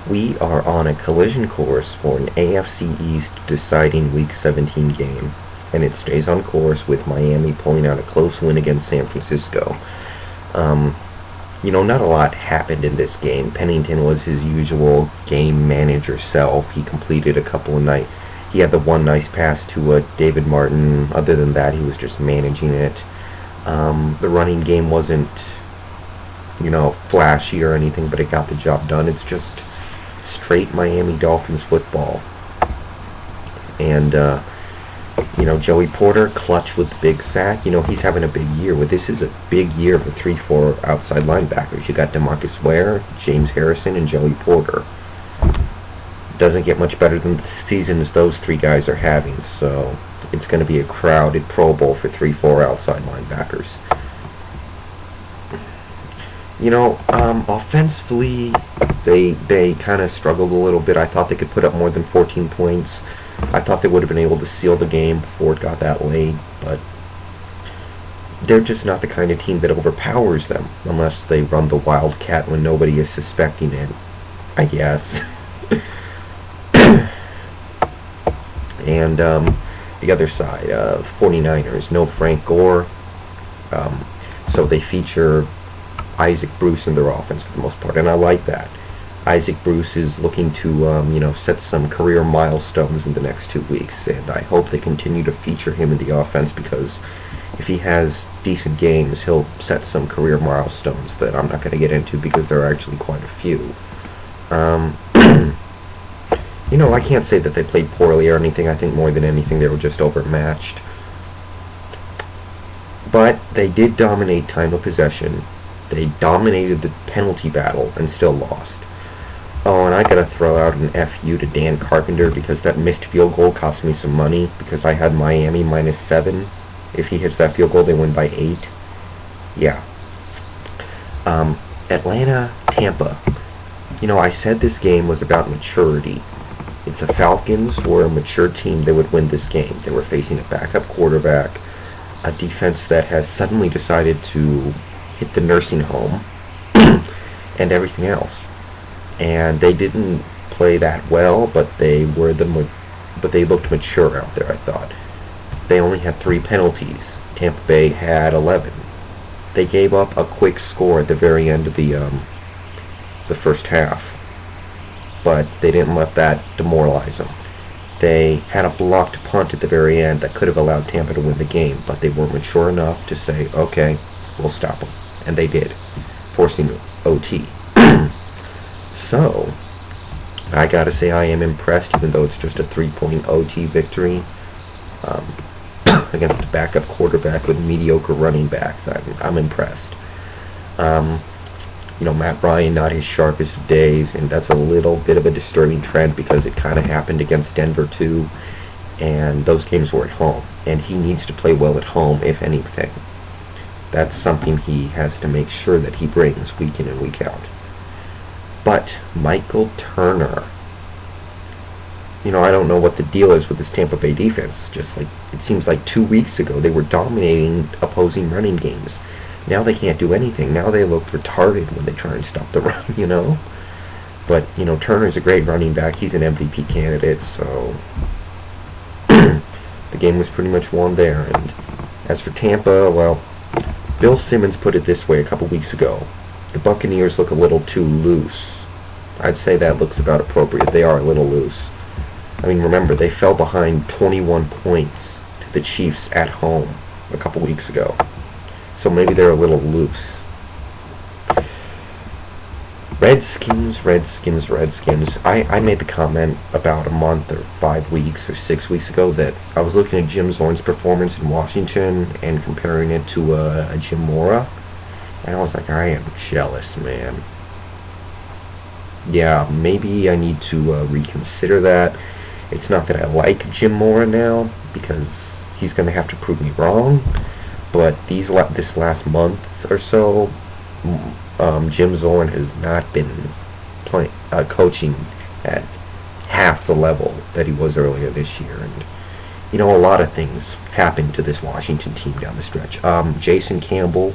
We are on a collision course for an AFC East deciding Week 17 game, and it stays on course with Miami pulling out a close win against San Francisco. Um, Not a lot happened in this game. Pennington was his usual game manager self. He completed a couple of night. He had the one nice pass to David Martin. Other than that, he was just managing it. The running game wasn't, flashy or anything, but it got the job done. It's just straight Miami Dolphins football. And, Joey Porter, clutch with the big sack. He's having a big year. This is a big year for 3-4 outside linebackers. You got DeMarcus Ware, James Harrison, and Joey Porter. Doesn't get much better than the seasons those three guys are having. So it's going to be a crowded Pro Bowl for 3-4 outside linebackers. Offensively, they kind of struggled a little bit. I thought they could put up more than 14 points. I thought they would have been able to seal the game before it got that late, but they're just not the kind of team that overpowers them unless they run the Wildcat when nobody is suspecting it, I guess. And the other side, 49ers, no Frank Gore, so they feature Isaac Bruce in their offense for the most part, and I like that. Isaac Bruce is looking to, set some career milestones in the next 2 weeks, and I hope they continue to feature him in the offense because if he has decent games, he'll set some career milestones that I'm not going to get into because there are actually quite a few. I can't say that they played poorly or anything. I think more than anything they were just overmatched. But they did dominate time of possession. They dominated the penalty battle and still lost. Oh, and I gotta throw out an FU to Dan Carpenter because that missed field goal cost me some money because I had Miami -7. If he hits that field goal, they win by 8. Yeah. Atlanta, Tampa. I said this game was about maturity. If the Falcons were a mature team, they would win this game. They were facing a backup quarterback, a defense that has suddenly decided to hit the nursing home, and everything else. And they didn't play that well, but they looked mature out there, I thought. They only had 3 penalties. Tampa Bay had 11. They gave up a quick score at the very end of the first half, but they didn't let that demoralize them. They had a blocked punt at the very end that could have allowed Tampa to win the game, but they weren't mature enough to say, okay, we'll stop them. And they did, forcing OT. So, I gotta say I am impressed, even though it's just a 3-point OT victory against a backup quarterback with mediocre running backs. I'm impressed. Matt Ryan not his sharpest of days, and that's a little bit of a disturbing trend because it kind of happened against Denver too, and those games were at home, and he needs to play well at home, if anything. That's something he has to make sure that he brings week in and week out. But Michael Turner, I don't know what the deal is with this Tampa Bay defense. Just like it seems like 2 weeks ago they were dominating opposing running games. Now they can't do anything. Now they look retarded when they try and stop the run, But, Turner's a great running back. He's an MVP candidate, so the game was pretty much won there. And as for Tampa, well, Bill Simmons put it this way a couple weeks ago. The Buccaneers look a little too loose. I'd say that looks about appropriate. They are a little loose. Remember, they fell behind 21 points to the Chiefs at home a couple weeks ago. So maybe they're a little loose. Redskins. I made the comment about a month or 5 weeks or 6 weeks ago that I was looking at Jim Zorn's performance in Washington and comparing it to a Jim Mora. And I was like, I am jealous, man. Yeah, maybe I need to reconsider that. It's not that I like Jim Mora now, because he's going to have to prove me wrong. But this last month or so, Jim Zorn has not been coaching at half the level that he was earlier this year. And, a lot of things happened to this Washington team down the stretch. Jason Campbell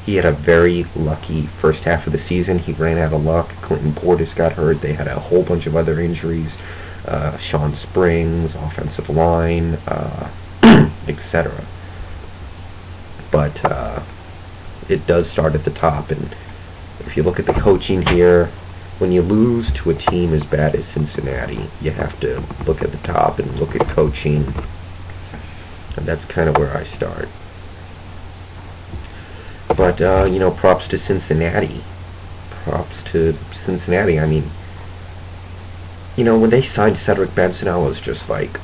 He had a very lucky first half of the season. He ran out of luck. Clinton Portis got hurt. They had a whole bunch of other injuries. Sean Springs, offensive line, etc. But it does start at the top. And if you look at the coaching here, when you lose to a team as bad as Cincinnati, you have to look at the top and look at coaching. And that's kind of where I start. But, props to Cincinnati. Props to Cincinnati. I mean, when they signed Cedric Benson, I was just like,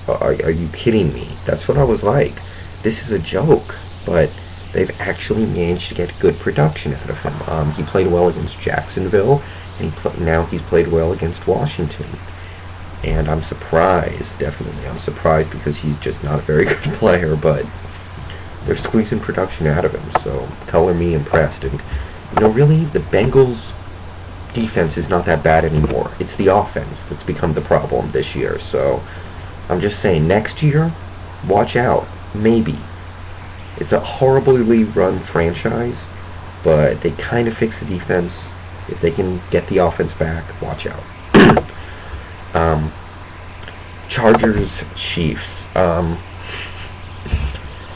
are you kidding me? That's what I was like. This is a joke. But they've actually managed to get good production out of him. He played well against Jacksonville, and now he's played well against Washington. And I'm surprised, definitely. I'm surprised because he's just not a very good player, but they're squeezing production out of him, so color me impressed. And, really, the Bengals' defense is not that bad anymore. It's the offense that's become the problem this year. So I'm just saying, next year, watch out. Maybe. It's a horribly run franchise, but they kind of fix the defense. If they can get the offense back, watch out. Chargers, Chiefs.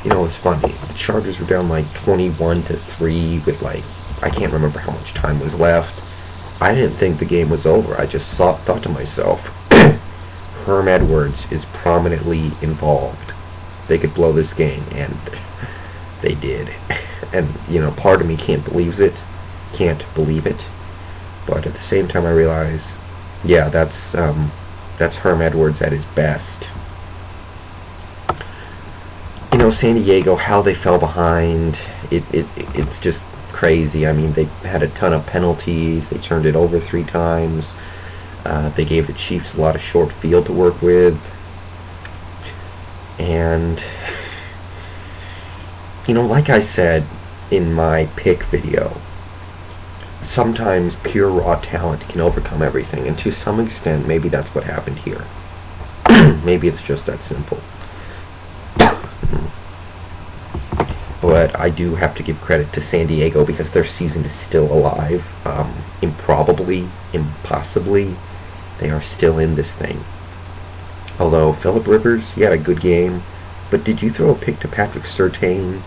It's funny. The Chargers were down like 21-3 with I can't remember how much time was left. I didn't think the game was over. I just thought to myself, Herm Edwards is prominently involved. They could blow this game, and they did. And, part of me can't believe it. But at the same time I realize, yeah, that's Herm Edwards at his best. San Diego, how they fell behind, it's just crazy. I mean, they had a ton of penalties. They turned it over 3 times. They gave the Chiefs a lot of short field to work with. And, like I said in my pick video, sometimes pure raw talent can overcome everything. And to some extent, maybe that's what happened here. Maybe it's just that simple. But I do have to give credit to San Diego because their season is still alive. Improbably, impossibly, they are still in this thing. Although, Phillip Rivers, he had a good game. But did you throw a pick to Patrick Surtain?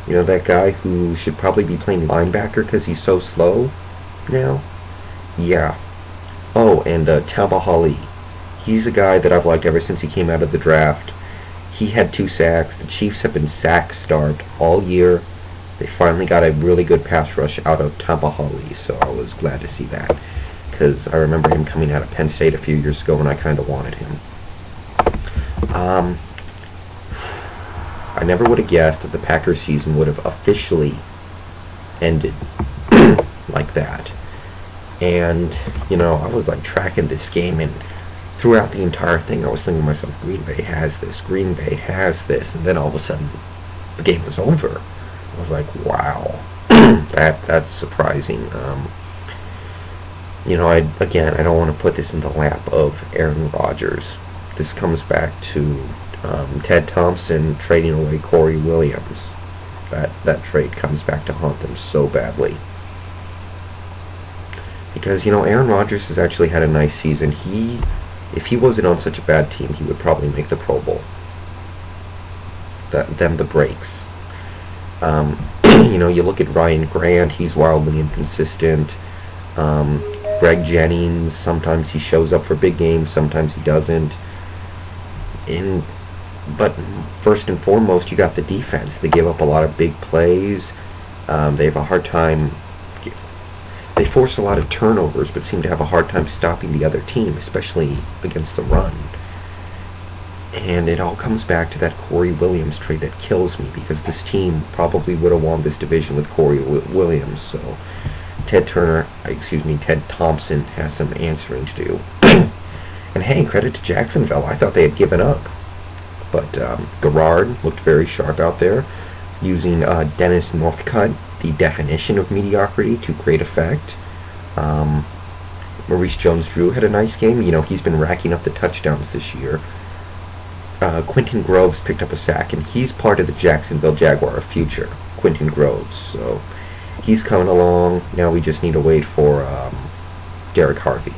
That guy who should probably be playing linebacker because he's so slow now? Yeah. Oh, and Tamba Hali. He's a guy that I've liked ever since he came out of the draft. He had 2 sacks. The Chiefs have been sack-starved all year. They finally got a really good pass rush out of Tamba Hali, so I was glad to see that. Because I remember him coming out of Penn State a few years ago, and I kind of wanted him. I never would have guessed that the Packers season would have officially ended like that. And, I was tracking this game, and throughout the entire thing I was thinking to myself, Green Bay has this, and then all of a sudden the game was over. I was like, wow. That's surprising. I don't want to put this in the lap of Aaron Rodgers. This comes back to Ted Thompson trading away Corey Williams. That trade comes back to haunt them so badly. Because, Aaron Rodgers has actually had a nice season. If he wasn't on such a bad team, he would probably make the Pro Bowl. Them the breaks. You look at Ryan Grant, he's wildly inconsistent. Greg Jennings, sometimes he shows up for big games, sometimes he doesn't. But first and foremost, you got the defense. They give up a lot of big plays. They have a hard time. They force a lot of turnovers, but seem to have a hard time stopping the other team, especially against the run. And it all comes back to that Corey Williams trade that kills me, because this team probably would have won this division with Corey Williams. So Ted Thompson has some answering to do. And hey, credit to Jacksonville. I thought they had given up. But Garrard looked very sharp out there, using Dennis Northcutt, the definition of mediocrity, to great effect. Maurice Jones-Drew had a nice game. He's been racking up the touchdowns this year. Quentin Groves picked up a sack, and he's part of the Jacksonville Jaguar future. Quentin Groves. So he's coming along. Now we just need to wait for Derek Harvey.